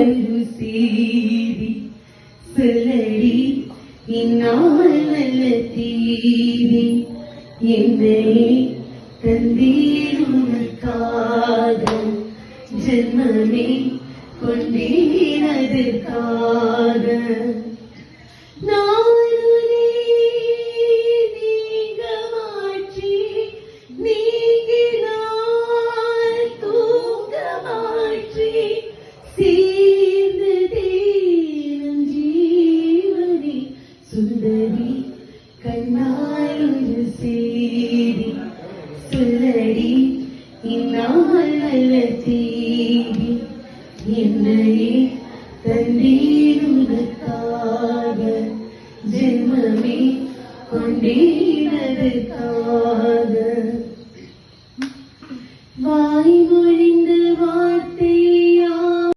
ஒரு செய்தி சொல்லடி இந்நாள் நல்ல தீதி என்னை தந்தீர் உனக்காக ஜென்மமே கொண்டேனதற்காக சுந்தரி கண்ணாயொரு சேரி சொல்லடி இந்நாள் நல்ல தீதி என்னையே தந்தீர் உனக்காக ஜென்மமே கொண்டேனதற்காக